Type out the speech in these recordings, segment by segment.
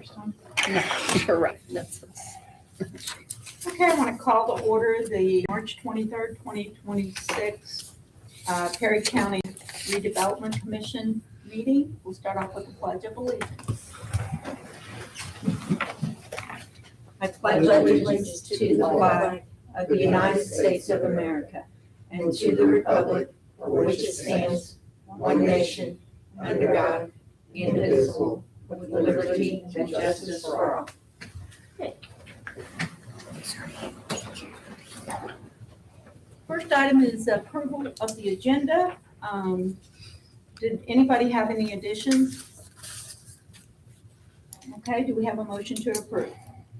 first one. No, you're right. That's Okay, I want to call to order the March 23rd, 2026 Perry County Redevelopment Commission meeting. We'll start off with the Pledge of Allegiance. I pledge allegiance to the flag of the United States of America and to the republic for which it stands, one nation, under God, indivisible, with liberty and justice for all. First item is approval of the agenda. Did anybody have any additions? Okay, do we have a motion to approve?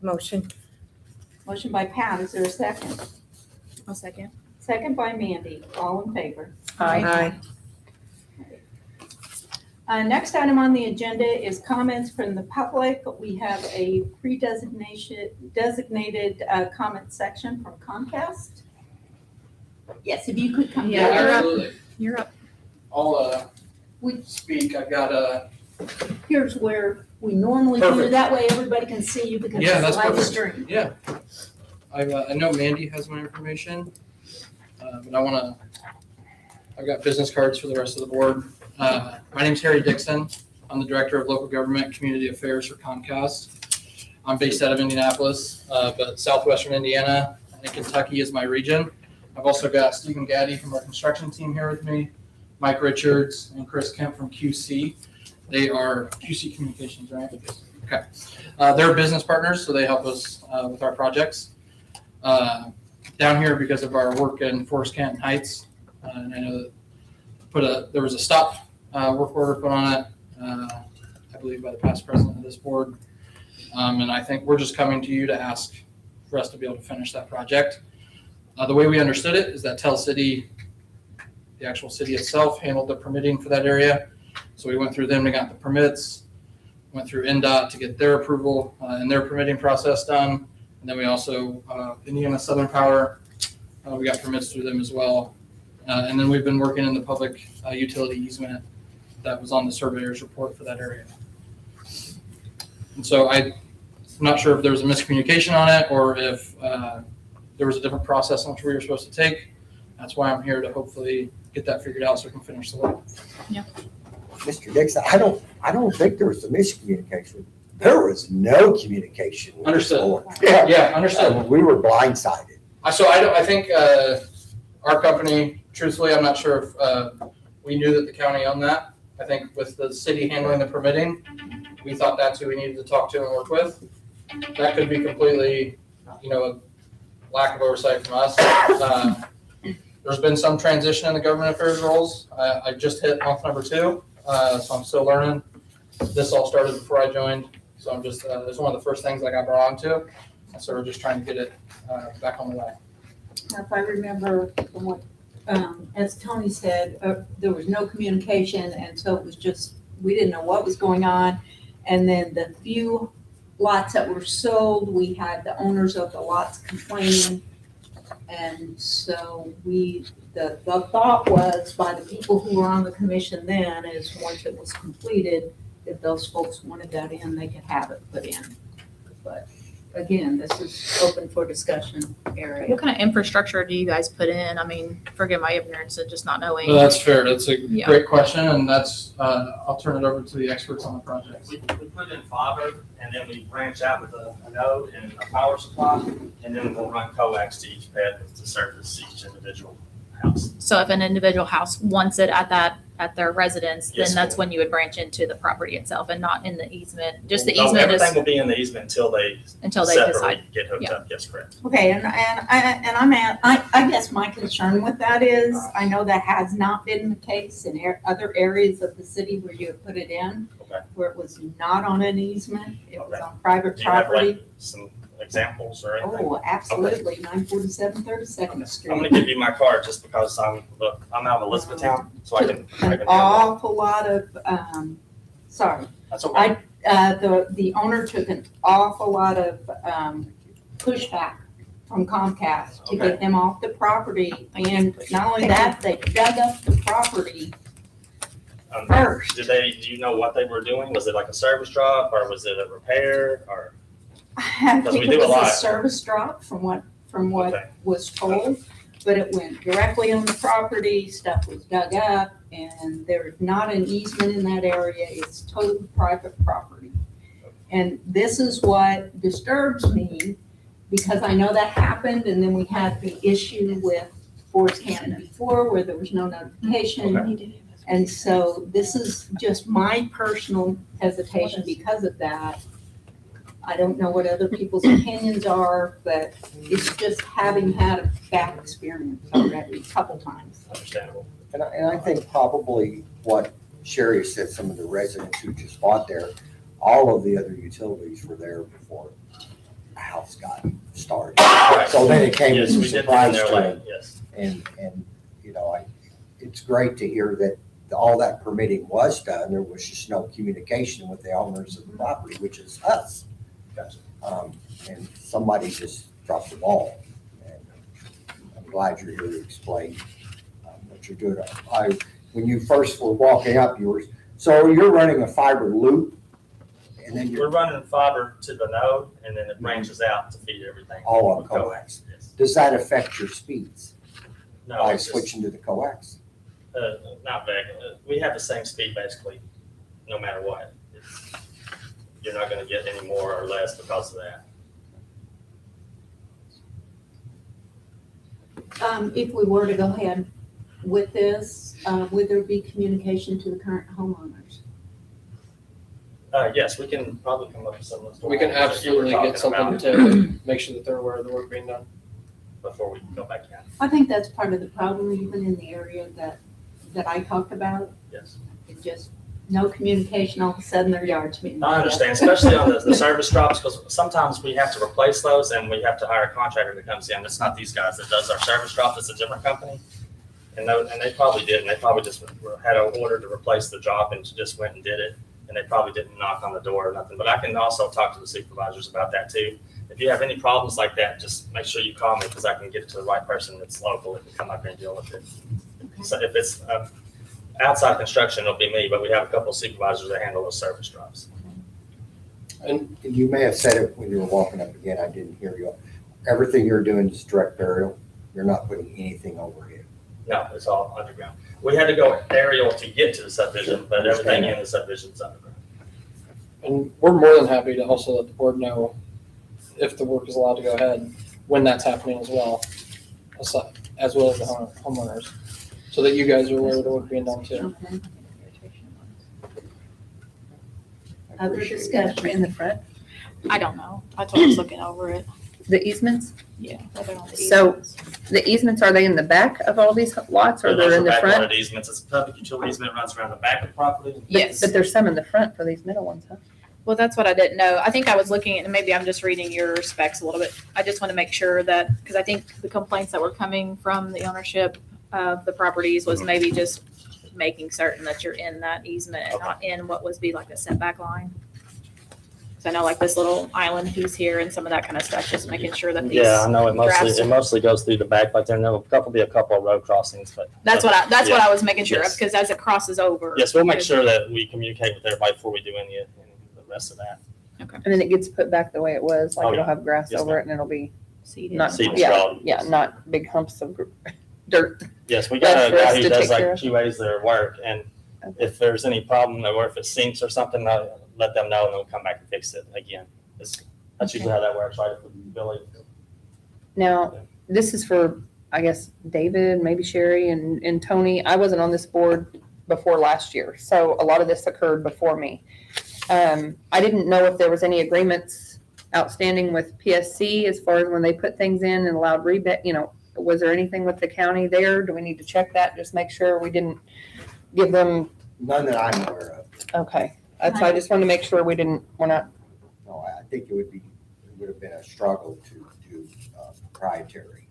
motion. Motion by Pat, is there a second? I'll second. Second by Mandy, all in favor? Aye. Next item on the agenda is comments from the public. We have a designated comment section from Comcast. Yes, if you could come. Yeah, down. you're up. Absolutely. You're up. I'll speak. I've got Here's where we normally do, Perfect. that way everybody can see you because Yeah, it's that's live perfect. stream. yeah. I know Mandy has my information, but I've got business cards for the rest of the board. My name's Harry Dixon. I'm the Director of Local Government Community Affairs for Comcast. I'm based out of Indianapolis, but Southwestern Indiana and Kentucky is my region. I've also got Stephen Gaddy from our construction team here with me, Mike Richards and Chris Kemp from QC. They are QC Communications, right? Okay. They're business partners, so they help us with our projects. Down here because of our work in Forest Canton Heights, and I know that there was a stop work order put on it, I believe by the past president of this board. And I think we're just coming to you to ask for us to be able to finish that project. The way we understood it is that Tell City, the actual city itself, handled the permitting for that area. So we went through them to get the permits, went through NDOT to get their approval and their permitting process done. And then we also, Indiana Southern Power, we got permits through them as well. And then we've been working in the public utility easement that was on the surveyor's report for that area. And so I'm not sure if there was a miscommunication on it or if there was a different process on which we were supposed to take. That's why I'm here to hopefully get that figured out so we can finish the work. Mr. Dixon, I don't think there was a miscommunication. There was no communication. Understood. Yeah, Yeah, understood. we were blindsided. I think our company, truthfully, I'm not sure if we knew that the county owned that. I think with the city handling the permitting, we thought that's who we needed to talk to and work with. That could be completely, a lack of oversight from us. There's been some transition in the government affairs roles. I just hit month number 2, so I'm still learning. This all started before I joined, so I'm just, it's one of the first things I got brought onto. So we're just trying to get it back on the way. If I remember from what, as Tony said, there was no communication, and so it was just, we didn't know what was going on. And then the few lots that were sold, we had the owners of the lots complaining. And so the thought was by the people who were on the commission then is once it was completed, if those folks wanted that in, they could have it put in. But again, this is open for discussion area. What kind of infrastructure do you guys put in? I mean, forgive my ignorance of just not knowing. Well, that's fair. That's a Yeah. great question, and that's, I'll turn it over to the experts on the project. We put in fiber, and then we branch out with a node and a power supply, and then we'll run coax to each bed to service each individual house. So if an individual house wants it at their residence, Yes, then that's ma'am. when you would branch into the property itself and not in the easement. Just the No, easement everything is will be in the easement until they decide. separately get hooked Yeah. up. Yes, correct. Okay, I guess my concern with that is, I know that has not been the case in other areas of the city where you have put it in, Okay. where it was not on an easement, it was Okay. on private Do you have property. like some examples or anything? Oh, absolutely, 947 32nd I'm Street. gonna give you my card just because I'm out of Elizabethtown, so I can. An awful lot of, sorry, That's okay. the owner took an awful lot of pushback from Comcast to Okay. get them off the property. And not only that, they dug up the property first. Do you know what they were doing? Was it like a service drop or was it a repair or? I Because we think do it a was a lot. service drop from what Okay. was told, but it went directly on the property, stuff was dug up, and there's not an easement in that area, it's total private property. And this is what disturbs me, because I know that happened, and then we had the issue with Forest Canyon before, where there was no notification. Okay. And so this is just my personal hesitation because of that. I don't know what other people's opinions are, but it's just having had a bad experience already a couple times. Understandable. And I think probably what Sherry said, some of the residents who just bought there, all of the other utilities were there before the house got started. Right. So then it came Yes, as a we did put in surprise there to late, them. yes. And, you know, it's great to hear that all that permitting was done. There was just no communication with the owners of the property, which is us. Gotcha. And somebody just dropped the ball. And I'm glad you're here to explain what you're doing. When you first were walking up, so you're running a fiber loop, and then We're you're running fiber to the node and then it branches out to feed everything. all on with coax. Yes. Does that affect your speeds No, by it's just, switching to the coax? not big. We have the same speed basically, no matter what. You're not gonna get any more or less because of that. If we were to go ahead with this, would there be communication to the current homeowners? Yes, we can probably come up with some of those. We can plans that you were absolutely get talking something about to make sure that they're aware of the work being done. before we go back in. I think that's part of the problem, even in the area that I talked about. Yes. It's just no communication, all of a sudden their yard's being. I understand, especially on the service drops, because sometimes we have to replace those and we have to hire a contractor that comes in. It's not these guys that does our service drop, it's a different company. And they probably did, and they probably just had an order to replace the drop and just went and did it. And they probably didn't knock on the door or nothing, but I can also talk to the supervisors about that too. If you have any problems like that, just make sure you call me because I can get it to the right person that's local that can come up here and deal with it. So if it's outside construction, it'll be me, but we have a couple of supervisors that handle those service drops. And And you may have said it when you were walking up again, I didn't hear you. Everything you're doing is direct burial. You're not putting anything overhead. No, it's all underground. We had to go aerial to get to the subdivision, but everything in the subdivision is underground. And we're more than happy to also let the board know if the work is allowed to go ahead, when that's happening as well, as well as the homeowners, so that you guys are aware of the work being done too. Okay. I Other appreciate it. discussion? In the front, I don't know. I told us looking over it. the easements, Yeah. they're on the So- easements. the easements, are they in the back of all these lots or Those they're are in the front? backwater easements. It's a public utility easement, runs around the back of the property. Yes. But there's some in the front for these middle ones, huh? Well, that's what I didn't know. I think I was looking at, and maybe I'm just reading your specs a little bit. I just want to make sure that, because I think the complaints that were coming from the ownership of the properties was maybe just making certain that you're in that easement and not in what was be like a setback line. So I know like this little island piece here and some of that kind of stuff, just making sure that these. Yeah, I know, drafts- it mostly goes through the back, like there'll be a couple of road crossings, but. That's what I was making sure of, Yes. because as it crosses over. Yes, we'll make sure that we communicate with everybody before we do any of the rest of that. And then it gets put back the way it was, like Oh, it'll yeah. have grass Yes, over it and it'll be Seeded. not, Seed yeah, straw. yeah, not big humps of dirt. Yes, we That's got a for us guy who to does take like care of. QAs their work, and Okay. if there's any problem or if it sinks or something, I'll let them know and they'll come back and fix it again. That's usually how that works, right, with Billy? Now, this is for, I guess, David, maybe Sherry and Tony. I wasn't on this board before last year, so a lot of this occurred before me. I didn't know if there was any agreements outstanding with PSC as far as when they put things in and allowed rebate, was there anything with the county there? Do we need to check that? Just make sure we didn't give them, None that I'm aware of. okay. That's why I just wanted to make sure we're not, No, I think it would have been a struggle to do proprietary.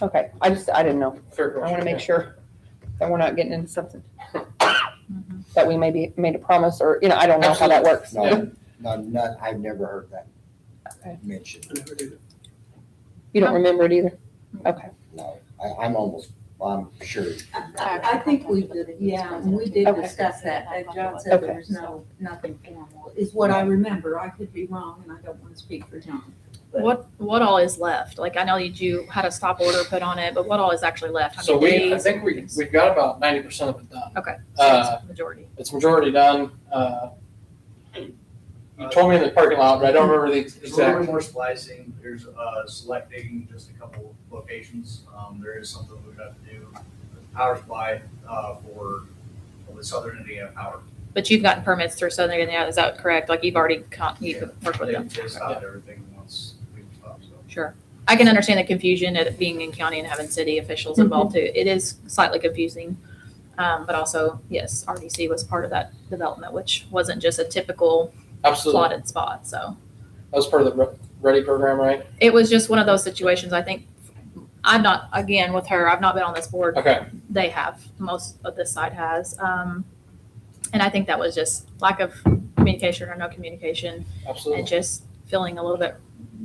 okay. I didn't know. Fair I question. want to make sure that we're not getting into something Mhm. that we maybe made a promise or, I don't know how that works. No, none, I've never heard that Okay. mentioned. You don't remember it either? Okay. No, I'm almost I'm sure. I think we did, yeah, we did Okay. discuss that, and John said there Okay. was nothing formal, is what I remember. I could be wrong, and I don't want to speak for John. What all is left? Like, I know you had a stop order put on it, but what all is actually left? How So many I days think and things? we've got about 90% of it done. Okay, so Uh, it's majority. It's majority done. You told me in the parking lot, but I don't remember the There's a little exact. bit more splicing, there's, selecting just a couple locations, there is something we've got to do. Power supply, for the Southern Indiana Power. But you've gotten permits through Southern Indiana, is that correct? Like, you've already you've worked with them? They stopped everything once we stopped, so. Sure. I can understand the confusion at it being in county and having city officials involved too. It is slightly confusing. But also, yes, RDC was part of that development, which wasn't just a typical Absolutely. plotted spot, so. That was part of the Ready program, right? It was just one of those situations, I think, I'm not, again, with her, I've not been on this board. Okay. They have, most of this side has. And I think that was just lack of communication or no communication Absolutely. and just feeling a little bit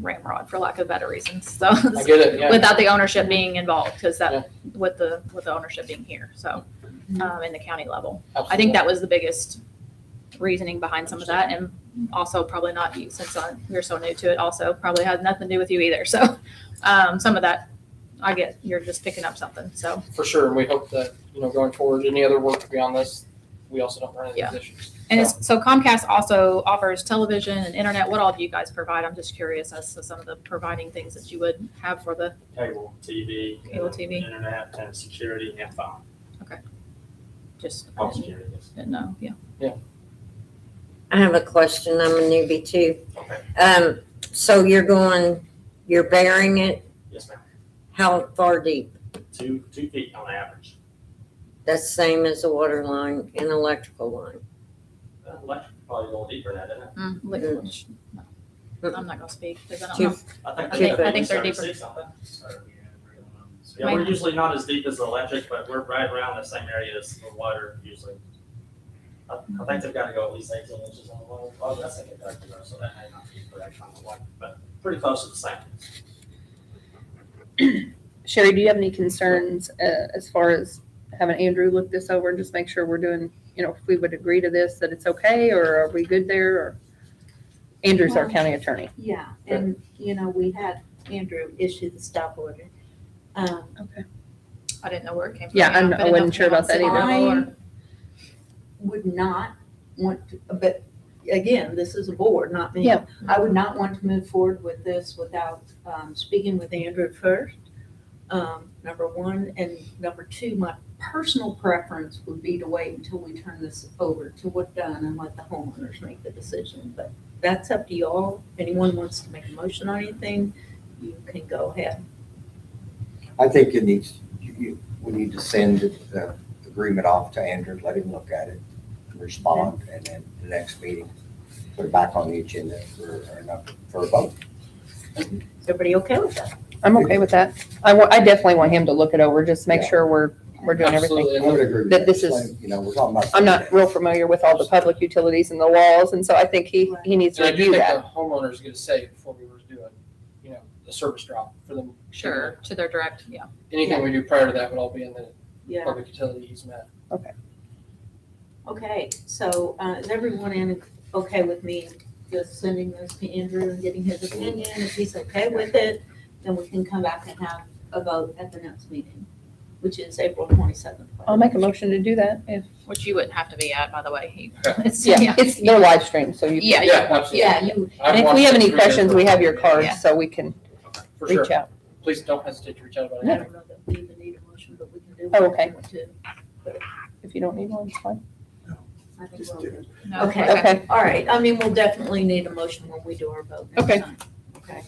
ramrod for lack of better reasons. So I get it. Yeah. without the ownership being involved, because Yeah. that, with the ownership being here, so, in the county level. Absolutely. I think that was the biggest reasoning behind some of that, and also probably not you, since you're so new to it, also probably had nothing to do with you either, so, some of that, I get, you're just picking up something, so. For sure. And we hope that, going forward, any other work beyond this, we also don't run into these issues. And so Comcast also offers television and internet, what all do you guys provide? I'm just curious as to some of the providing things that you would have for the, Cable TV. Cable TV. Internet and security and phone. just, Home security, yes. didn't know, yeah. I have a question. I'm a newbie too. Okay. So you're burying it, Yes, ma'am. how far deep? 2 feet on average. That's the same as a water line and electrical line. Electric probably a little deeper than that, isn't it? Liquid, no. I'm not gonna speak, because I don't Two- know. I think they're deeper. Yeah, we're usually not as deep as the electric, but we're right around the same area as the water usually. I think they've got to go at least 18 inches on the water. Oh, that's like a dark blue, so that may not be correct on the water, but pretty close to the same. Sherry, do you have any concerns as far as having Andrew look this over and just make sure we're doing, if we would agree to this, that it's okay, or are we good there? Or Andrew's our Well, county attorney. Yeah, and, we had Andrew issue the stop order. Okay. I didn't know where it came from. Yeah, I didn't know wasn't if sure it was about that city either. level or- I would not want to, but again, this is a board, not me. Yeah. I would not want to move forward with this without speaking with Andrew first, number one. And number two, my personal preference would be to wait until we turn this over to what's done and let the homeowners make the decision. But that's up to you all. If anyone wants to make a motion on anything, you can go ahead. I think we need to send the agreement off to Andrew, let him look at it, respond, and then the next meeting, put it back on the agenda for a vote. Is everybody okay with that? I'm okay with that. I definitely want him to look it over, just make Yeah. sure we're doing everything. Absolutely. I would agree with That that. this is- We're talking about. I'm not real familiar with all the public utilities and the laws, and so I think he needs to And I do review think that. the homeowners get a say before we were doing, the service drop for them. Sure, to their direct, yeah. Anything we do prior to that would all be in the Yeah. public utility easement. Okay, so is everyone okay with me just sending this to Andrew and getting his opinion? If he's okay with it, then we can come back and have a vote at the next meeting, which is April 27th. I'll make a motion to do that. Which you wouldn't have to be at, by the way. Okay. It's, Yeah, it's their live stream, so you. Yeah, Yeah, absolutely. Yeah, you, I've And if we watched have it any 3 days questions, we have your before. cards, Yeah. so we can For sure. reach out. Please don't hesitate to reach out about I anything. don't know that we even need a motion, but we can do. Oh, whatever okay. we want to. If you don't need one, it's fine. I think Just we'll do do. it. No, Okay. Okay. All right, I mean, we'll definitely need a motion when we do our vote next Okay. time. Okay,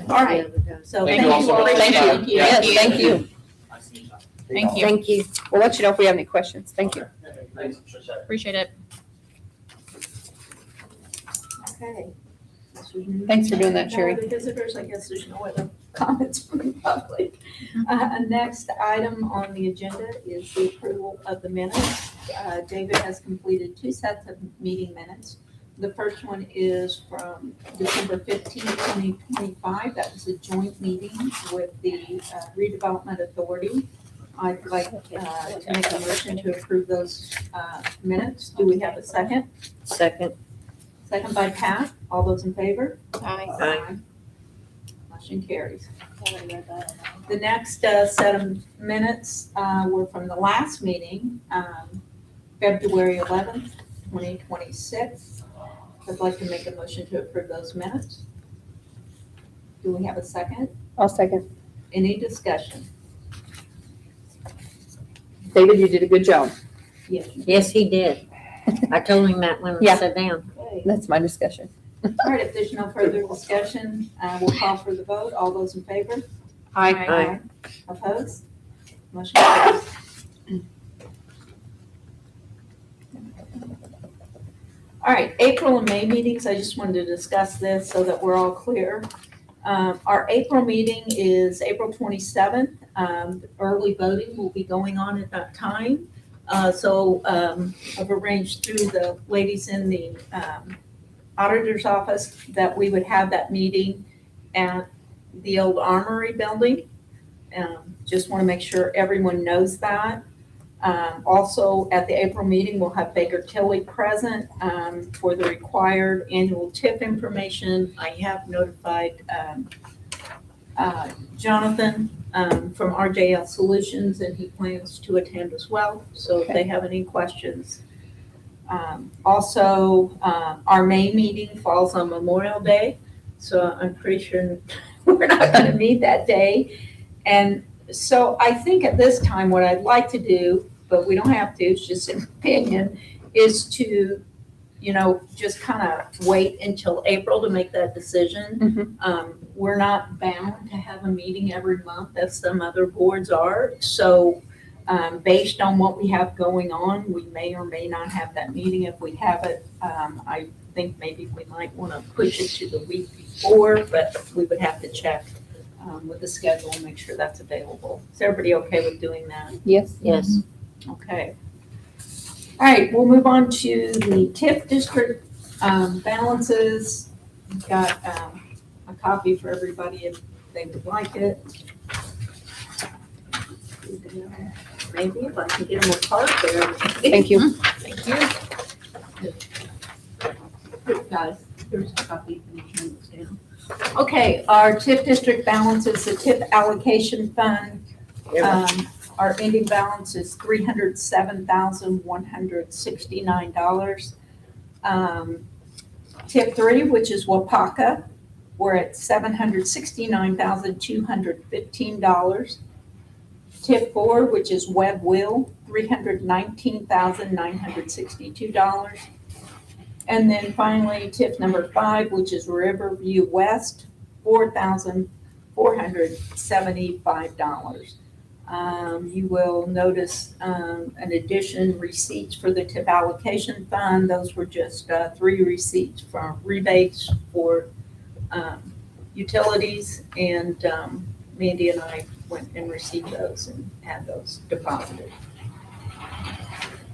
all right, so Thank thank you you all so all. much. Thank Thank you. Yes, thank you. Nice to meet you. Thank you. Thank you. We'll let you know if we have any questions. Thank you. Okay, thanks, appreciate it. Appreciate it. Okay. Thanks for doing that, Sherry. No other visitors, I guess there's no other comments from the public. Next item on the agenda is the approval of the minutes. David has completed 2 sets of meeting minutes. The first one is from December 15, 2025. That was a joint meeting with the Redevelopment Authority. I'd like to make a motion to approve those minutes. Do we have a second? Second. Second by Pat. All those in favor? Aye. Motion carries. The next set of minutes were from the last meeting, February 11th, 2026. I'd like to make a motion to approve those minutes. Do we have a second? I'll second. Any discussion? David, you did a good job. Yes. Yes, he did. I told him that when we Yeah. sat down. Okay. That's my discussion. All right, if there's no further discussion, we'll call for the vote. All those in favor? Aye. Opposed? Motion carries. All right, April and May meetings, I just wanted to discuss this so that we're all clear. Our April meeting is April 27th. Early voting will be going on at that time. So I've arranged through the ladies in the auditor's office that we would have that meeting at the old Armory building. Just want to make sure everyone knows that. Also, at the April meeting, we'll have Baker Tilly present for the required annual TIP information. I have notified Jonathan from RJL Solutions, and he plans to attend as well. So if they have any questions. Also, our May meeting falls on Memorial Day, so I'm pretty sure we're not going to meet that day. And so I think at this time, what I'd like to do, but we don't have to, it's just an opinion, is to, just kind of wait until April to make that decision. We're not bound to have a meeting every month as some other boards are. So based on what we have going on, we may or may not have that meeting. If we have it, I think maybe we might want to push it to the week before, but we would have to check with the schedule and make sure that's available. Is everybody okay with doing that? Yes. Yes. Okay. All right, we'll move on to the TIF district balances. We've got a copy for everybody if they would like it. Maybe if I can get them apart there. Thank you. Thank you. Here, guys, here's a copy. You can turn this down. Okay, our TIF district balances, the TIF allocation fund. Our ending balance is $307,169. TIF 3, which is Wapaka, we're at $769,215. TIF 4, which is Webb Will, $319,962. And then finally, TIF number 5, which is Riverview West, $4,475. You will notice an addition receipts for the TIP allocation fund. Those were just 3 receipts for rebates for utilities, and Mandy and I went and received those and had those deposited.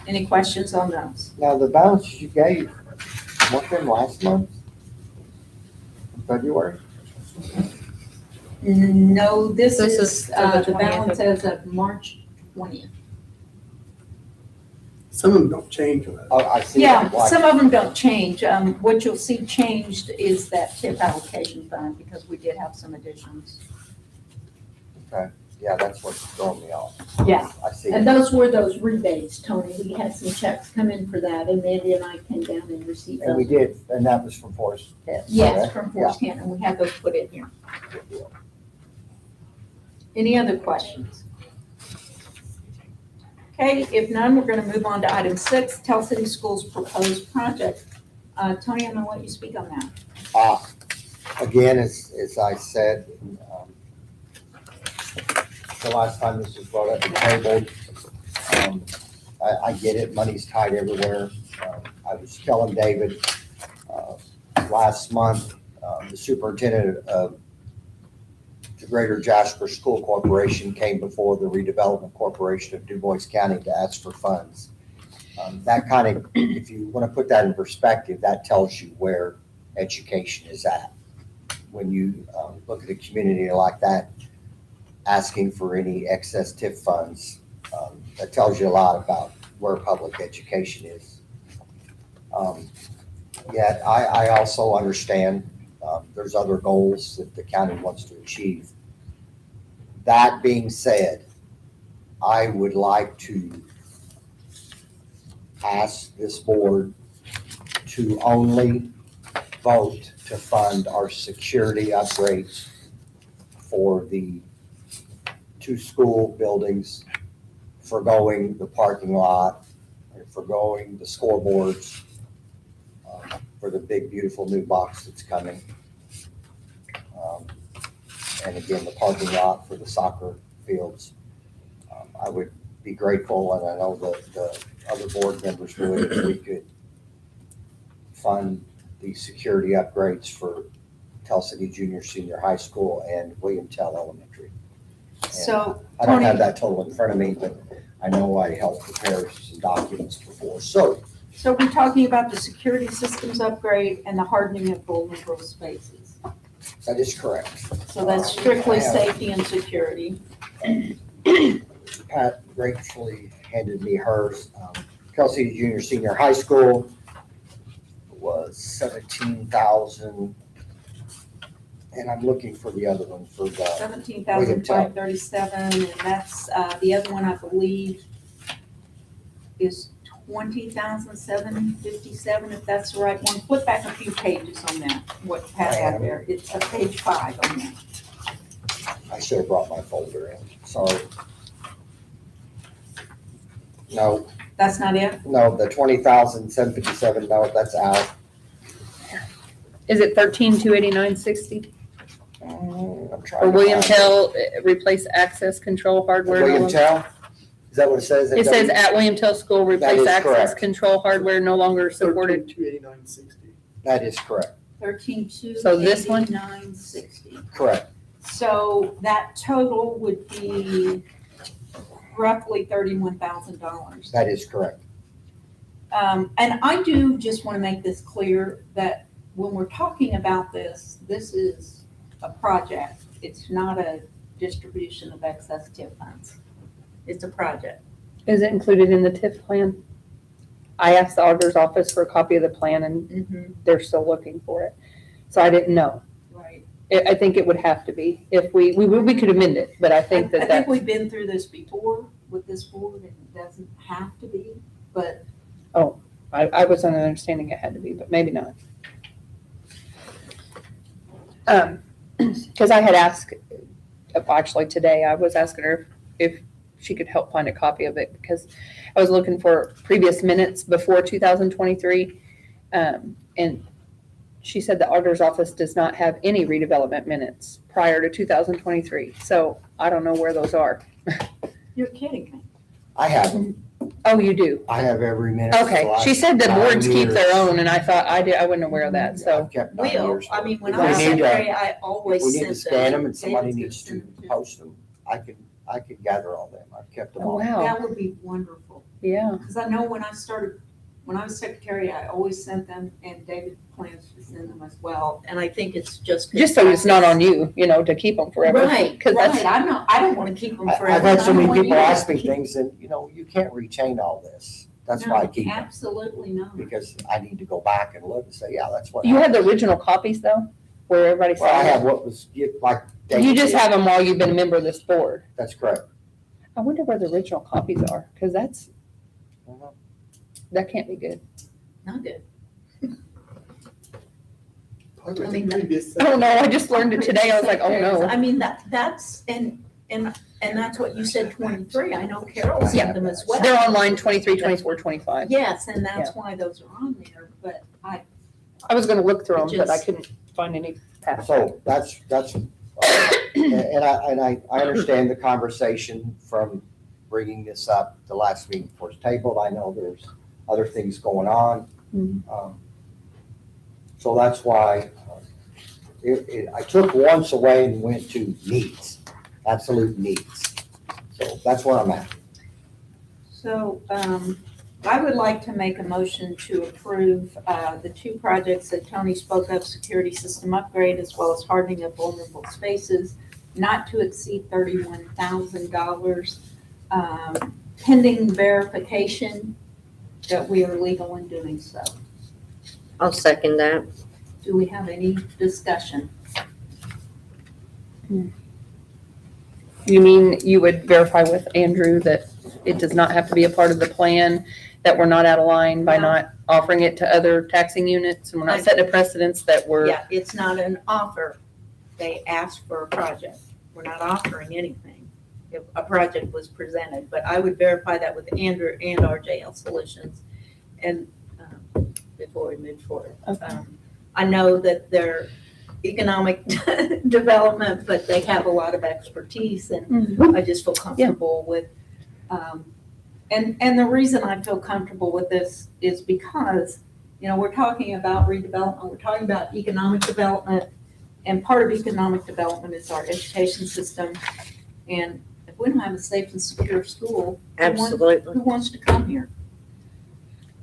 Any questions on those? Now, the balances you gave, weren't them last month? February? No, this This is is for the the 20th balance as of March 20th. Some of them don't change with it. Oh, I see. Yeah, Like- some of them don't change. What you'll see changed is that TIP allocation fund, because we did have some additions. Yeah, that's what's throwing me off. Yeah. I see. And those were those rebates, Tony. We had some checks come in for that, and Mandy and I came down and received And we those. did, and that was from Forest. Yes, from Forest Canton, and we had those put in here. Any other questions? Okay, if none, we're gonna move on to item 6, Tell City Schools proposed project. Tony, I'm gonna let you speak on that. Again, as I said, the last time this was brought up and tabled, I get it, money's tight everywhere. I was telling David last month, the superintendent of the Greater Jasper School Corporation came before the Redevelopment Corporation of Du Bois County to ask for funds. That kind of, if you want to put that in perspective, that tells you where education is at. When you look at a community like that, asking for any excess TIF funds. That tells you a lot about where public education is. Yet I also understand there's other goals that the county wants to achieve. That being said, I would like to ask this board to only vote to fund our security upgrades for the 2 school buildings, forgoing the parking lot, and forgoing the scoreboards, for the big, beautiful new box that's coming. And again, the parking lot for the soccer fields. I would be grateful, and I know that the other board members would, if we could fund the security upgrades for Tell City Junior, Senior High School and William Tell Elementary. And So, I don't Tony, have that total in front of me, but I know I helped prepare some documents before. So so we're talking about the security systems upgrade and the hardening of vulnerable spaces. that is correct. So that's strictly I have- safety and security. Pat gratefully handed me hers. Kelsey Junior Senior High School was 17,000. And I'm looking for the other one for the, 17,537, and that's, the other one I believe is 20,757, if that's the right one. Flip back a few pages on that, what Pat had there. It's page 5 on that. I should have brought my folder in, sorry. No, That's not it? no, the 20,757, no, that's out. Is it 13,289.60? I'm trying. Or to William find it. Tell, replace access control hardware? William no longer- Tell? Is that what it says? It says at William Tell School, replace is access correct. control hardware no longer supported. 13,289.60. That is correct, 13,289.60. So this one? correct. So that total would be roughly $31,000. That is correct. And I do just want to make this clear that when we're talking about this, this is a project. It's not a distribution of excess TIF funds. It's a project. Is it included in the TIF plan? I asked the auditor's office for a copy of the plan and they're still looking for it. So I didn't know. Right. I think it would have to be. If we could amend it, but I think I that think we've been through this before with this board, and it doesn't have to be, but I was under the understanding it had to be, but maybe not. Because I had asked, actually today, I was asking her if she could help find a copy of it, because I was looking for previous minutes before 2023. And she said the auditor's office does not have any redevelopment minutes prior to 2023. So I don't know where those are. you're kidding me. I have them. Oh, you do? I have every minute. for the Okay. last She said the 9 boards keep their years. own, and I thought I wasn't aware of that. So I've kept 9 Will, years. I mean, when If I was we need to- secretary, I always If we sent need to scan them and David's somebody gonna needs to send them post them, I could gather all them. I've kept them oh, all. wow. That would be wonderful. Yeah. Because I know when I was secretary, I always sent them, and David plans to send them as well. And I think it's just. Just so it's not on you, to keep them forever. Right, 'Cause that's- right. I don't want to keep them forever. I've had so I don't many want people you to ask me keep- things and, you can't retain all this. That's No, why I keep them, absolutely not. because I need to go back and look and say, yeah, that's what You have happened. the original copies though, where everybody Well, I have signed what was, like. it? You just have them while you've been a member of this board. That's correct. I wonder where the original copies are, because that can't be good. Not good. Probably I mean, the previous. I don't know, I just learned it today, I was like, oh no. I mean, that's, and that's what you said, 23. I know Carol sent them as well. They're online 23, 24, 25. Yes, and that's why those are on there, but I was gonna look through them, but I Just- couldn't find any past. So that's, and I understand the conversation from bringing this up the last meeting before it's tabled. I know there's other things going on. Mhm. So that's why I took once away and went to needs, absolute needs. So that's where I'm at. So, I would like to make a motion to approve, the 2 projects that Tony spoke of, security system upgrade as well as hardening of vulnerable spaces not to exceed $31,000, pending verification that we are legal in doing so. I'll second that. Do we have any discussion? You mean you would verify with Andrew that it does not have to be a part of the plan, that we're not out of line by No. not offering it to other taxing units, and we're not setting a precedence that we're, Yeah, it's not an offer. They asked for a project. We're not offering anything if a project was presented, but I would verify that with Andrew and RJL Solutions and before we move forward. Okay. I know that they're economic development, but they have a lot of expertise and I just feel comfortable with, and the reason I feel comfortable with this is because, you know, we're talking about redevelopment, we're talking about economic development, and part of economic development is our education system. And if we don't have a safe and secure school, Absolutely. who wants to come here?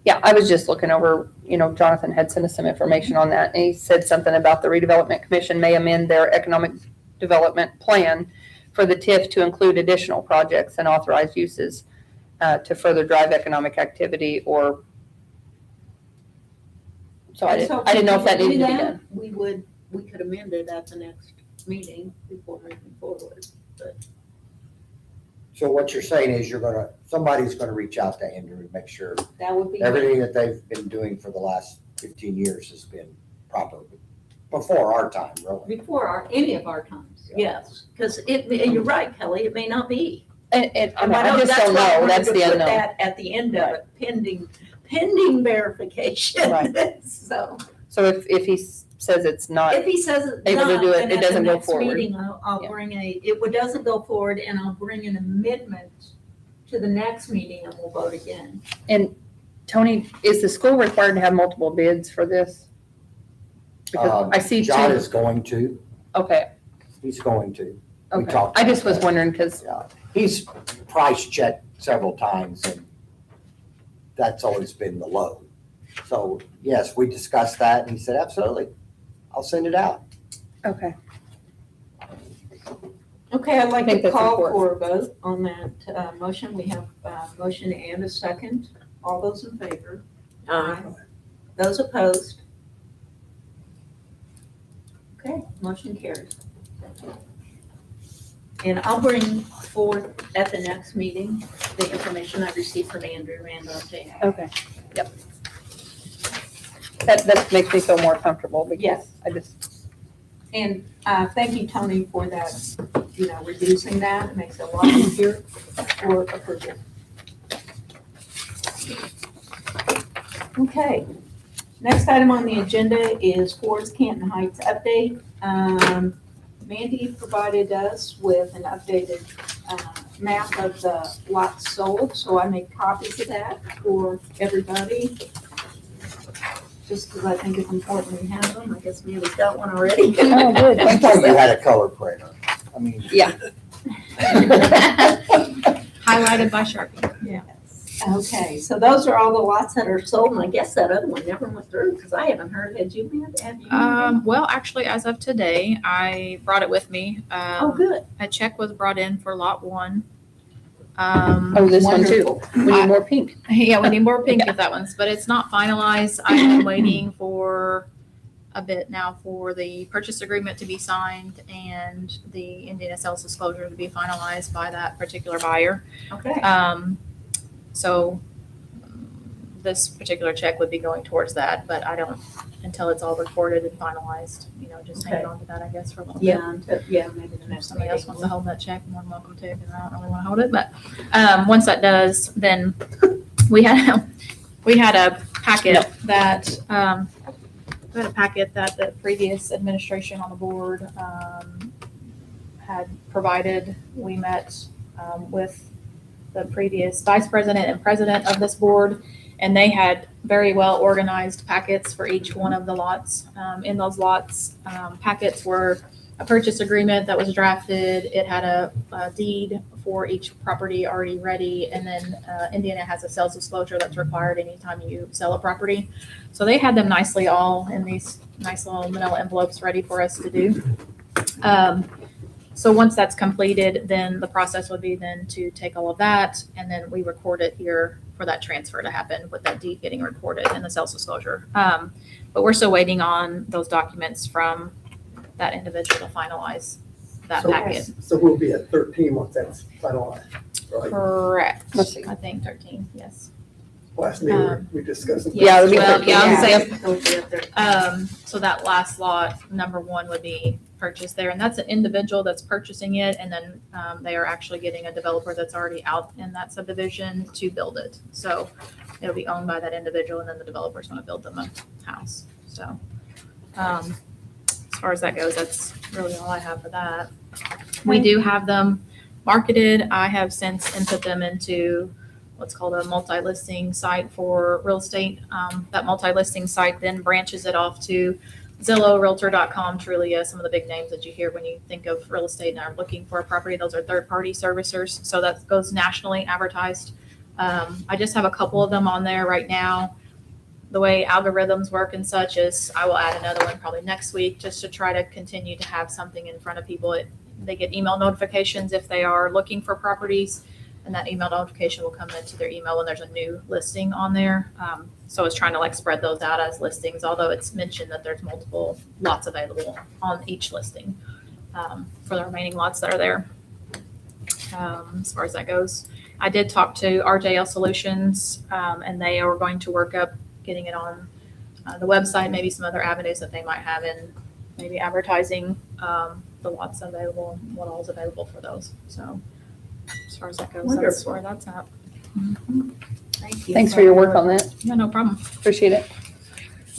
yeah, I was just looking over, you know, Jonathan had sent us some information on that, and he said something about the redevelopment commission may amend their economic development plan for the TIF to include additional projects and authorized uses to further drive economic activity or, so I didn't know if that needed to be done. We could amend it at the next meeting before moving forward. So what you're saying is somebody's gonna reach out to Andrew and make sure That would be. everything that they've been doing for the last 15 years has been proper, before our time, really. Before any of our times, yes. Because you're right, Kelly, it may not be. And I And just that's don't why I know, wanted that's to the put unknown. that at the end of it, pending verification. Right. So So if he says it's not, if he says it's able to not, do it, then it at the doesn't go next forward. meeting, I'll Yeah. bring it doesn't go forward, and I'll bring an amendment to the next meeting, and we'll vote again. and Tony, is the school required to have multiple bids for this? Because I see John two, is going to, okay, he's going to. We okay. talked I just about was that. wondering, because, Yeah, he's price checked several times and that's always been the low. So yes, we discussed that and he said, absolutely, I'll send it out. okay. Okay, I'd like I think to that's call important. for a vote on that motion. We have a motion and a second. All those in favor? Those opposed? Okay, motion carries. And I'll bring forth at the next meeting the information I received from Andrew and RJ. Okay, yep. That makes me feel more comfortable, because Yes. I just, And thank you, Tony, for that, reducing that. It makes it a lot easier for approval. Okay, next item on the agenda is Forest Canton Heights update. Mandy provided us with an updated map of the lots sold, so I made copies of that for everybody. Just because I think it's important we have them. I guess Mandy's got one already. oh, good. I thought you had a color printer. I mean. Yeah. Highlighted by Sharpie. Okay, so those are all the lots that are sold, and I guess that other one never went through, because I haven't heard, had you, Mandy? Have you? Well, actually, as of today, I brought it with me. Oh, good. A check was brought in for lot 1. Oh, this one too. Wonderful. We need more pink. Yeah, we need more pink if that one's, but it's not finalized. I've been waiting for a bit now for the purchase agreement to be signed and the Indiana sales disclosure to be finalized by that particular buyer. Okay, So this particular check would be going towards that, but I don't, until it's all recorded and finalized, just hang Okay. on to that, I guess, for a little bit. maybe the If next somebody else wants to meeting. hold that check, more than welcome to, because I don't really want to hold it, but, once that does, then we had a packet that, the previous administration on the board, had provided. We met, with the previous vice president and president of this board, and they had very well organized packets for each one of the lots. In those lots, packets were a purchase agreement that was drafted. It had a deed for each property already ready, and then Indiana has a sales disclosure that's required anytime you sell a property. So they had them nicely all in these nice little manila envelopes ready for us to do. So once that's completed, then the process would be then to take all of that and then we record it here for that transfer to happen with that deed getting recorded and the sales disclosure. But we're still waiting on those documents from that individual to finalize that packet. So we'll be at 13 once that's finalized, right? Correct. Let's see. I think 13, yes. Last meeting, we discussed. it. Yeah, it'll be Well, 13, yeah, I was yeah. saying, It'll be up there. so that last lot, number 1 would be purchased there, and that's an individual that's purchasing it, and then they are actually getting a developer that's already out in that subdivision to build it. So it'll be owned by that individual, and then the developer's gonna build them a house. So as far as that goes, that's really all I have for that. We do have them marketed. I have since input them into what's called a multi-listing site for real estate. That multi-listing site then branches it off to Zillow, Realtor.com, Trulia, some of the big names that you hear when you think of real estate and are looking for a property. Those are third-party servicers. So that goes nationally advertised. I just have a couple of them on there right now. The way algorithms work and such is I will add another one probably next week just to try to continue to have something in front of people. They get email notifications if they are looking for properties, and that email notification will come into their email when there's a new listing on there. So it's trying to like spread those out as listings, although it's mentioned that there's multiple lots available on each listing for the remaining lots that are there. As far as that goes, I did talk to RJL Solutions, and they are going to work up getting it on the website, maybe some other avenues that they might have in maybe advertising the lots available, and what all is available for those. So as far as that goes, that's where that's at. Thank you. Thanks for your work on that. Yeah, no problem. Appreciate it.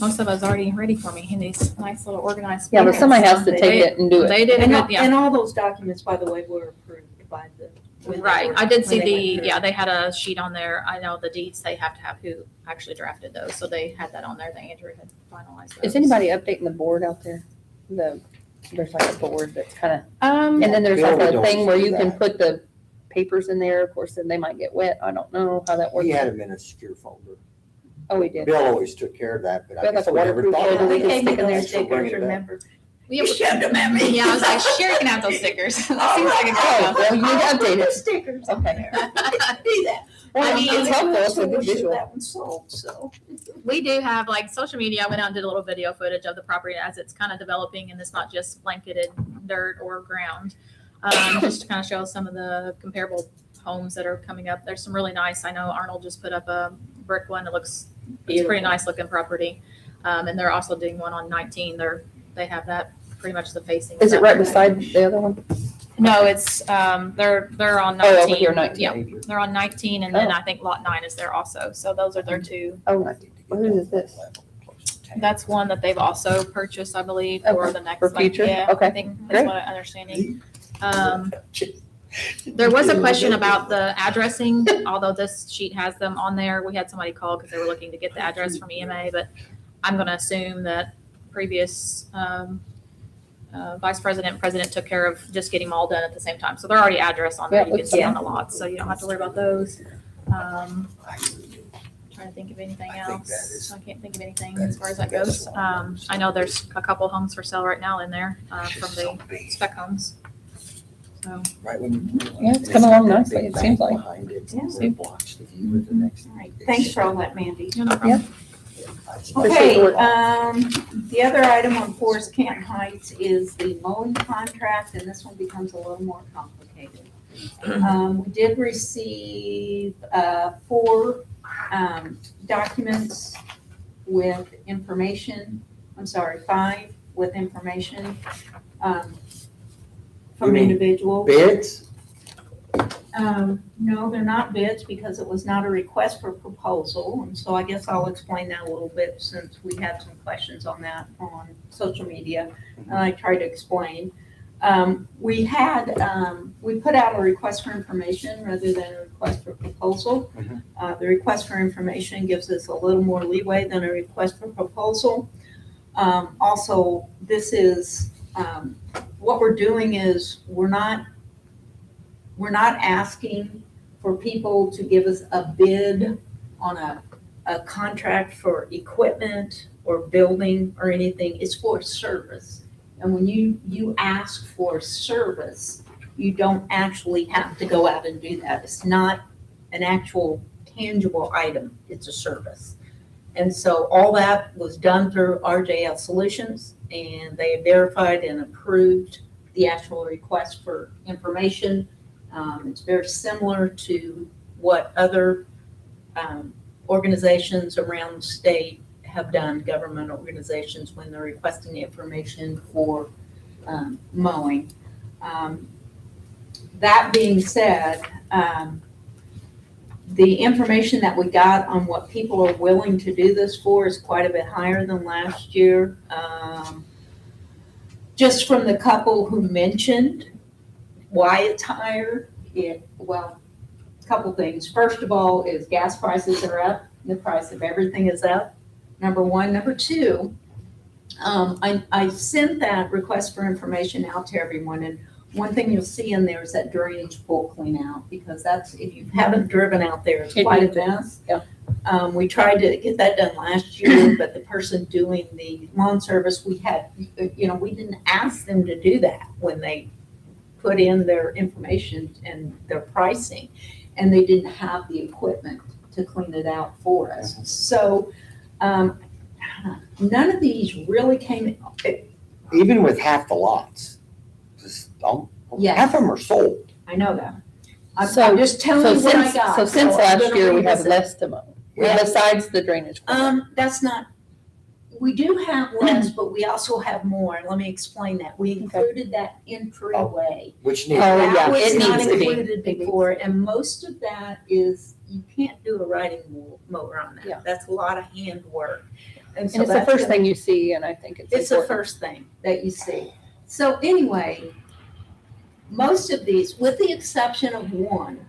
Most of us already ready for me in these nice little organized. Yeah, but plans. somebody has to take They- it and do it. They did a And, good, yeah. and all those documents, by the way, were approved by the. when they Right, were- I did see when they went through. yeah, they had a sheet on there. I know the deeds, they have to have who actually drafted those, so they had that on there, that Andrew had finalized those. Is anybody updating the board out there? There's like a board that's kind of, Um, and then there's like Bill a don't thing where do you can that. put the papers in there. Of course, then they might get wet. I don't know how that works. We had them in a secure folder. Oh, we did. Bill always took care of that, but We had I guess like a we never waterproof thought folder of we They could it. gave me stick in there. those stickers, remember? you shoved them at me. Yeah, I was like, sure, you can have those stickers. That seems like a Oh, good well, you need to update it. Stickers. Okay. Do that. Well, I mean, it's helpful. It's a good So visual. that one sold, so. We do have like social media. I went out and did a little video footage of the property as it's kind of developing and it's not just blanketed dirt or ground. Just to kind of show some of the comparable homes that are coming up. There's some really nice. I know Arnold just put up a brick one. It's a pretty nice looking property. And they're also doing one on 19. They have that pretty much the facing. Is it of right that. beside the other one? No, it's they're on 19. Oh, over here, 19. Yeah, they're on 19, and then Oh. I think lot 9 is there also. So those are their two. Oh, who is this? That's one that they've also purchased, I believe, for Okay, the next. for like, future? yeah, Okay, I think that's great. what I'm understanding. There was a question about the addressing, although this sheet has them on there. We had somebody call because they were looking to get the address from EMA, but I'm going to assume that previous vice president, and president took care of just getting them all done at the same time. So they're already addressed on there. Yeah, You can looks see good. on the lots, so you don't have to worry about those. Trying to think of anything I think that else. is- I can't think of anything that as is far as the that goes. best one. I know there's a couple homes for sale right now in there from the big. spec homes. So, Right when you. Yeah, it's coming along got that nicely, big it seems bank like. behind it, Yeah. where it blocks the view of the next. All right, thanks for all that, Mandy. no problem. Appreciate Okay, the work. the other item on Forest Canton Heights is the mowing contract, and this one becomes a little more complicated. We did receive, 4, documents with information, 5 with information, You from mean individuals. Bids? No, they're not bids because it was not a request for proposal. And so I guess I'll explain that a little bit since we had some questions on that on social media. And I tried to explain. We put out a request for information rather than a request for proposal. The request for information gives us a little more leeway than a request for proposal. Also, this is, what we're doing is we're not asking for people to give us a bid on a contract for equipment or building or anything. It's for service. And when you ask for service, you don't actually have to go out and do that. It's not an actual tangible item, it's a service. And so all that was done through RJL Solutions, and they verified and approved the actual request for information. It's very similar to what other organizations around the state have done, government organizations, when they're requesting the information for mowing. That being said, the information that we got on what people are willing to do this for is quite a bit higher than last year. Just from the couple who mentioned why it's higher, a couple things. First of all is gas prices are up, the price of everything is up, number one. Number two, I sent that request for information out to everyone, and one thing you'll see in there is that drainage pool clean out, because that's, if you haven't driven out there, it's quite a mess. Yeah. We tried to get that done last year, but the person doing the lawn service, we didn't ask them to do that when they put in their information and their pricing, and they didn't have the equipment to clean it out for us. So, none of these really came, Even with half the lots, Yes. half of them are sold. I know that. I'm So- just telling you what I got. So since I'm last gonna year, we read have this. less to mow, Yeah. besides the drainage. That's not, we do have less, but we also have more. Let me explain that. We included that entryway. Which needs, Oh, That yeah, was it not needs to be. included before, and most of that is, you can't do a riding mower on Yeah. that. That's a lot of hand work. And it's the first thing you see, and I think it's It's the important. first thing that you see. So anyway, most of these, with the exception of one,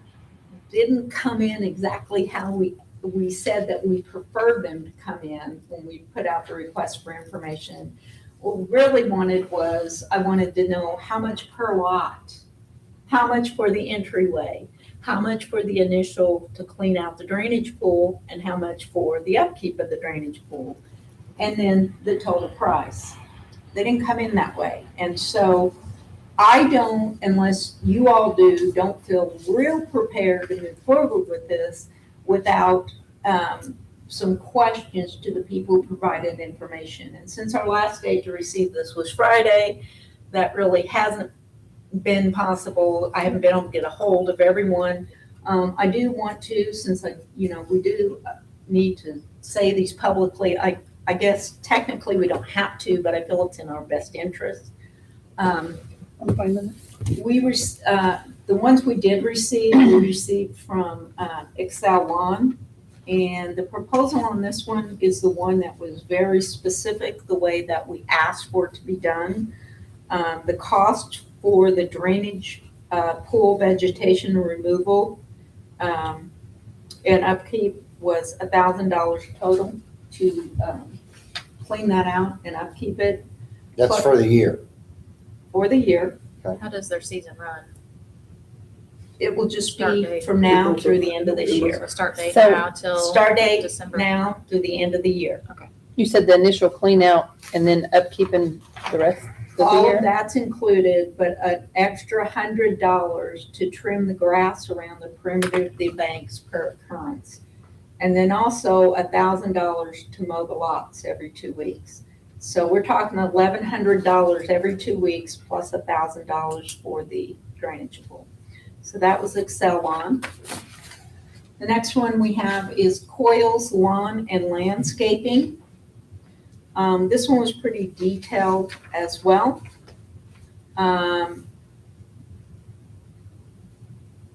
didn't come in exactly how we said that we preferred them to come in when we put out the request for information. What we really wanted was, I wanted to know how much per lot, how much for the entryway, how much for the initial to clean out the drainage pool, and how much for the upkeep of the drainage pool, and then the total price. They didn't come in that way. And so I don't, unless you all do, don't feel real prepared to move forward with this without some questions to the people who provided information. And since our last day to receive this was Friday, that really hasn't been possible. I haven't been able to get a hold of everyone. I do want to, since we do need to say these publicly, I guess technically we don't have to, but I feel it's in our best interest. I'm fine with it. The ones we did receive, we received from Excel Lawn. And the proposal on this one is the one that was very specific, the way that we asked for it to be done. The cost for the drainage pool vegetation removal and upkeep was $1,000 total to clean that out and upkeep it that's for the year. for the year. How does their season run? It will just Start be date. from now through the end of this year. So start date So- now till Start date December. now through the end of the year. You said the initial clean out and then upkeep and the rest of the All of year? that's included, but an extra $100 to trim the grass around the perimeter of the banks per occurrence. And then also $1,000 to mow the lots every 2 weeks. So we're talking $1,100 every 2 weeks plus $1,000 for the drainage pool. So that was Excel Lawn. The next one we have is Coils Lawn and Landscaping. This one was pretty detailed as well.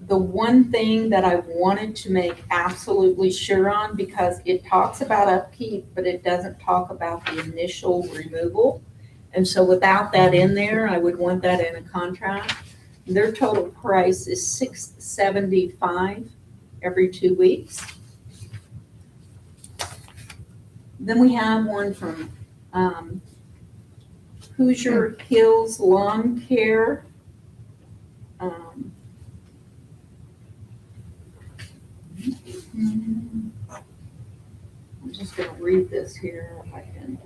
The one thing that I wanted to make absolutely sure on, because it talks about upkeep, but it doesn't talk about the initial removal. And so without that in there, I would want that in a contract. Their total price is $675 every 2 weeks. Then we have one from Hoosier Hills Lawn Care. I'm just gonna read this here if I can.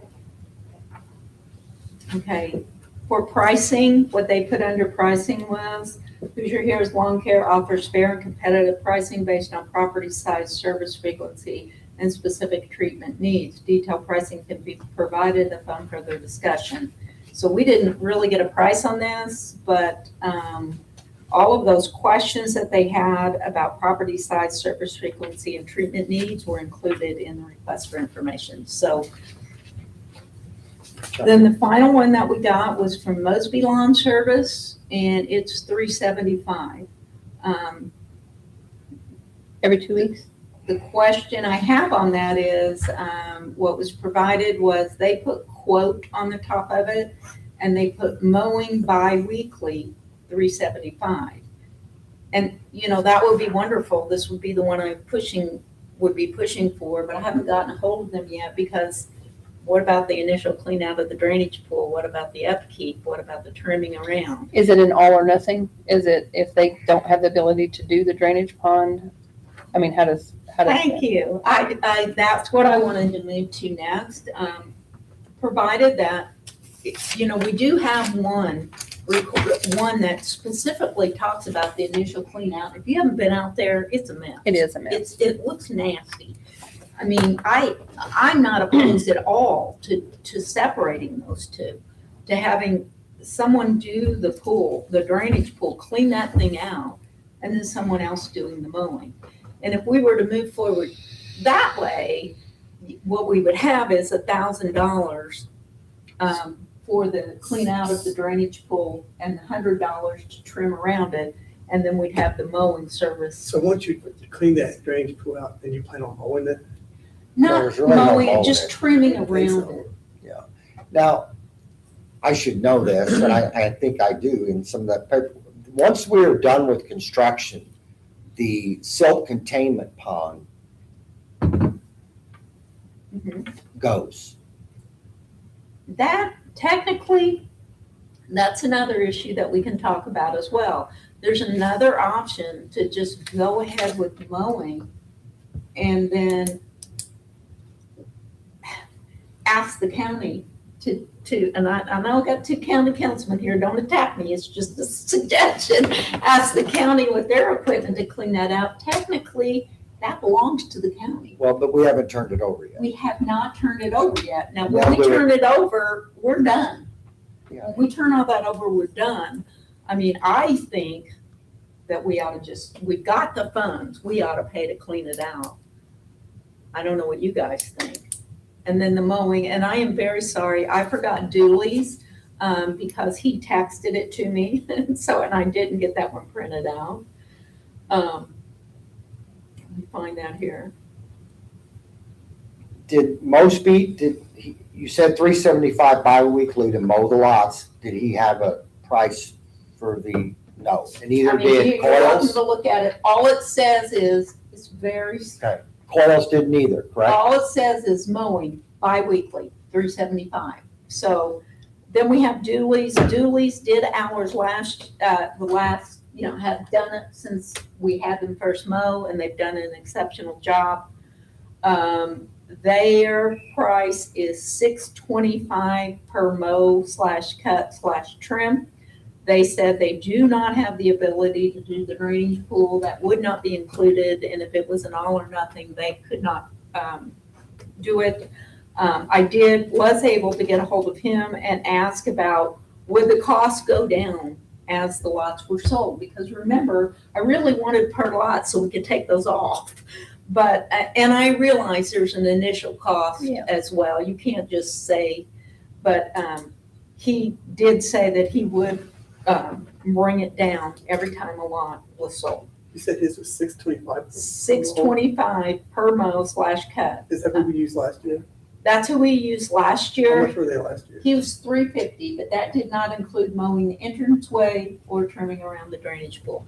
Okay, For pricing, what they put under pricing was, Hoosier Here's Lawn Care offers fair and competitive pricing based on property size, service frequency, and specific treatment needs. Detailed pricing can be provided upon further discussion. So we didn't really get a price on this, but all of those questions that they had about property size, surface frequency, and treatment needs were included in the request for information. So then the final one that we got was from Mosby Lawn Service, and it's $375. Every 2 weeks? The question I have on that is, what was provided was they put quote on the top of it, and they put mowing bi-weekly, $375. And, you know, that would be wonderful. This would be the one would be pushing for, but I haven't gotten a hold of them yet, because what about the initial clean out of the drainage pool? What about the upkeep? What about the trimming around? Is it an all or nothing? Is it if they don't have the ability to do the drainage pond? I mean, how does? Thank you. That's what I wanted to move to next. Provided that, you know, we do have one that specifically talks about the initial clean out. If you haven't been out there, it's a mess. It is a mess. It looks nasty. I mean, I'm not opposed at all to separating those two, to having someone do the pool, the drainage pool, clean that thing out, and then someone else doing the mowing. And if we were to move forward that way, what we would have is $1,000 for the clean out of the drainage pool and $100 to trim around it, and then we'd have the mowing service. So once you clean that drainage pool out, then you plan on mowing it? Not There's really no mowing, mowing just it. trimming around it. Now, I should know this, and I think I do in some of that paper. Once we are done with construction, the silt containment pond Mhm. goes. That technically, that's another issue that we can talk about as well. There's another option to just go ahead with mowing and then ask the county and I know I've got two county councilmen here, don't attack me, it's just a suggestion. Ask the county with their equipment to clean that out. Technically, that belongs to the county. Well, but we haven't turned it over yet. We have not turned it over yet. Now, Well, when we turn it over, we're done. Yeah. When we turn all that over, we're done. I mean, I think that we ought to we've got the funds, we ought to pay to clean it out. I don't know what you guys think. And then the mowing, and I am very sorry, I forgot Dooley's, because he texted it to me, and I didn't get that one printed out. Let me find that here. Did Mosby, you said $375 bi-weekly to mow the lots. Did he have a price for the, no, and neither I mean, did you're welcome Coils? to look at it. All it says is, it's very, Coils didn't either, correct? all it says is mowing bi-weekly, $375. So then we have Dooley's. Dooley's did ours have done it since we had them first mow, and they've done an exceptional job. Their price is $625 per mow /cut /trim. They said they do not have the ability to do the drainage pool. That would not be included, and if it was an all or nothing, they could not do it. I was able to get a hold of him and ask about, would the cost go down as the lots were sold? Because remember, I really wanted per lot so we could take those off. But, and I realize there's an initial cost as well. You can't just say, but he did say that he would bring it down every time a lot was sold. You said his was $625? $625 per mow /cut. Is that what we used last year? That's who we used last How year. much were they last year? He was $350, but that did not include mowing the entranceway or trimming around the drainage pool.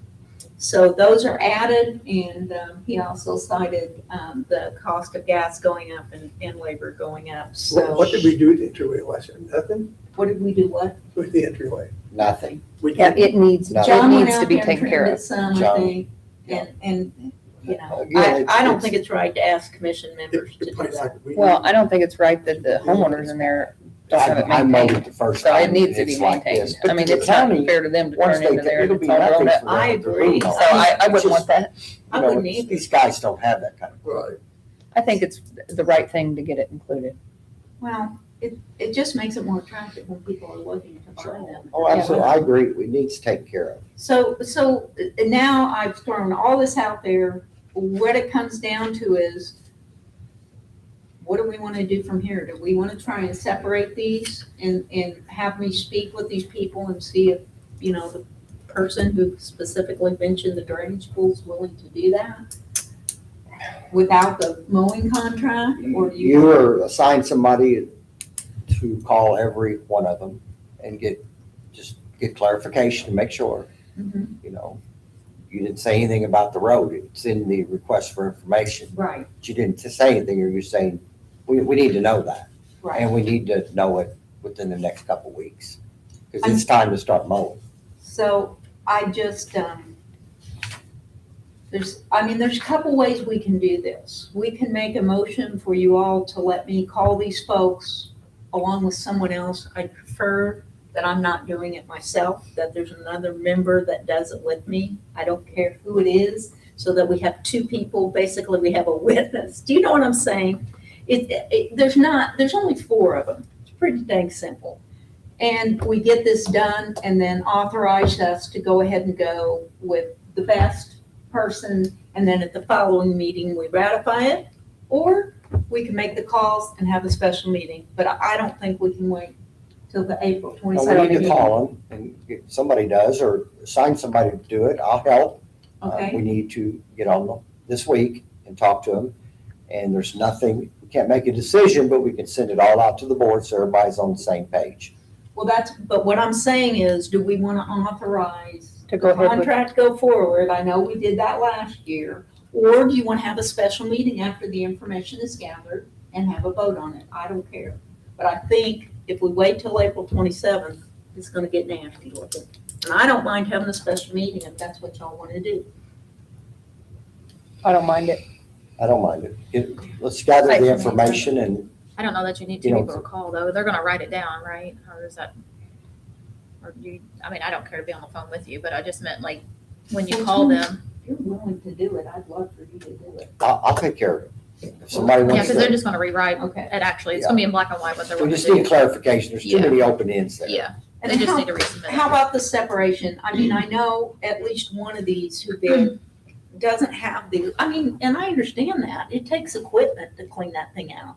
So those are added, and he also cited the cost of gas going up and labor going up. So What did we do with the entryway last year? Nothing what did we do? What? with the entryway? Nothing. We Yeah, did. it needs, No. it John went needs to out be there and taken care trimmed of. it some, I John. think, and you know, Again, I don't it's- think it's right to ask commission members to The do price that. like we- Well, I don't think it's right that the homeowners in there don't have it I mowed maintained. it the first So time. it needs to and be it's like maintained. this. But I mean, the it's not county, fair to them to once turn they into there and it'll it's be all nothing grown for up. them. I They're agree. moving So on. I wouldn't want that. I You know, wouldn't it's- either. these guys don't have that kind of. Right. I think it's the right thing to get it included. Well, it just makes it more attractive when people are looking to buy them. Oh, absolutely, I agree, we need to take care of. So now I've thrown all this out there. What it comes down to is, what do we want to do from here? Do we want to try and separate these and have me speak with these people and see if, the person who specifically mentioned the drainage pool is willing to do that without the mowing contract, or do You are assign somebody to call every one of them and get clarification to make sure, Mhm. You didn't say anything about the road, it's in the request for information. Right, But you didn't say anything, you're just saying, we need to know that. right. And we need to know it within the next couple of weeks, because it's time to start mowing. So I just, there's a couple ways we can do this. We can make a motion for you all to let me call these folks along with someone else. I prefer that I'm not doing it myself, that there's another member that does it with me. I don't care who it is, so that we have two people, basically we have a witness. Do you know what I'm saying? There's only four of them. It's pretty dang simple. And we get this done and then authorize us to go ahead and go with the best person. And then at the following meeting, we ratify it, or we can make the calls and have a special meeting. But I don't think we can wait till the April Now, 27th we need to meeting. call them, and if somebody does, or assign somebody to do it, I'll help. Okay. We need to get on them this week and talk to them. And there's nothing, we can't make a decision, but we can send it all out to the board so everybody's on the same page. Well, but what I'm saying is, do we want to authorize To go the ahead with- contract go forward? I know we did that last year. Or do you want to have a special meeting after the information is gathered and have a vote on it? I don't care. But I think if we wait till April 27th, it's going to get nasty looking. And I don't mind having a special meeting if that's what y'all want to do. I don't mind it. I don't mind it. Let's gather the information and I don't know that you need two people to call though. They're gonna write it down, right? Or is that, or do you, I mean, I don't care to be on the phone with you, but I just meant like, when you call them, If you're willing to do it, I'd love for you to do it. I'll take care of it. If somebody yeah, wants because they're to, just gonna rewrite Okay. it actually. It's gonna be in black and white what they're we wanting just to need do. clarification. There's too Yeah. many open ends there. Yeah, And they just how- need to resubmit How it. about the separation? I mean, I know at least one of these who bid doesn't have and I understand that. It takes equipment to clean that thing out.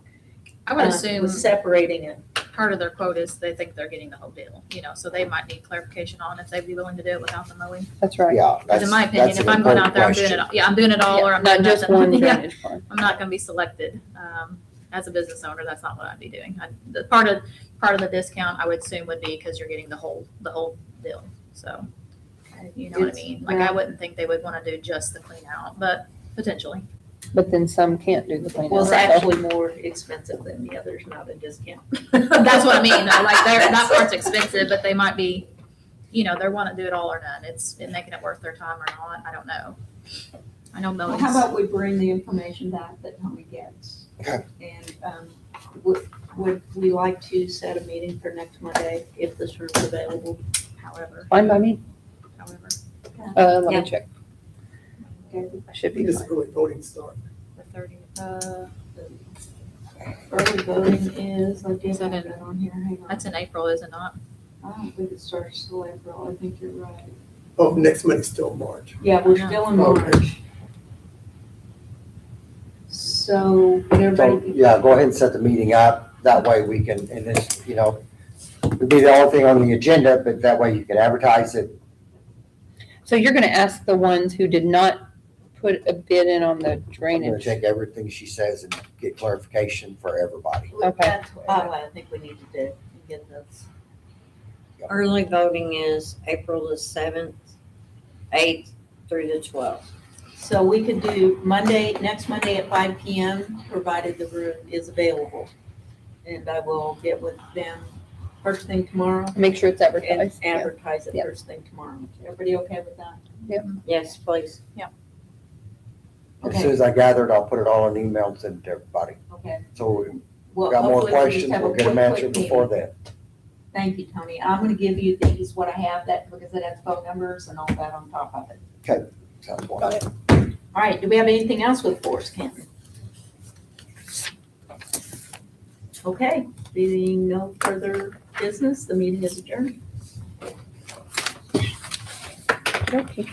I would assume With separating it. part of their quote is they think they're getting the whole deal, so they might need clarification on if they'd be willing to do it without the mowing. That's right. Yeah. Because in my opinion, if I'm going out there, I'm doing it, I'm doing it all, or I'm Not doing just nothing. one Yeah. drainage plan. I'm not gonna be selected. As a business owner, that's not what I'd be doing. The part of the discount, I would assume would be because you're getting the whole deal. So, you know what I mean? Like, I wouldn't think they would wanna do just the clean out, but potentially. But then some can't do the clean Well, it's out. actually more expensive than the others, not a discount. That's what I mean. Like, that part's expensive, but they might be, they wanna do it all or none. It's making it worth their time or not. I don't know. I know Well, mowing's. how about we bring the information back that Tony gets? Okay. And would we like to set a meeting for next Monday if this room's available? However, Fine by me. Let Yeah. me check. Okay. I should When be does fine. early voting start? the 30th. Early voting is, I did Is that have in- that on here, hang on. That's in April, is it not? I don't think it starts till April, I think you're right. Oh, next Monday's still March. Yeah, we're still in Okay. March. So, would So, everybody, yeah, go ahead and set the meeting up. That way we can, and it's, it'd be the only thing on the agenda, but that way you can advertise it. So you're gonna ask the ones who did not put a bid in on the I'm gonna drainage? take everything she says and get clarification for everybody. Okay. that's what I think we need to do, get this. Early voting is April the 7th, 8th through the 12th. So we could do next Monday at 5 PM, provided the room is available. And I will get with them first thing tomorrow Make sure it's and advertised. Yeah. advertise it Yeah. first thing tomorrow. Everybody okay with that? Yes, please. As soon as I gather it, I'll put it all in email and send it to everybody. Okay. So Well, Got more hopefully we'll just questions, have a we'll get them quick answered meeting. before then. Thank you, Tony. I'm gonna give you these, what I have, that, because it has phone numbers and all that on top of it. Sounds wonderful. All right, do we have anything else with Forest Canton? Okay, being no further business, the meeting is adjourned. Okay.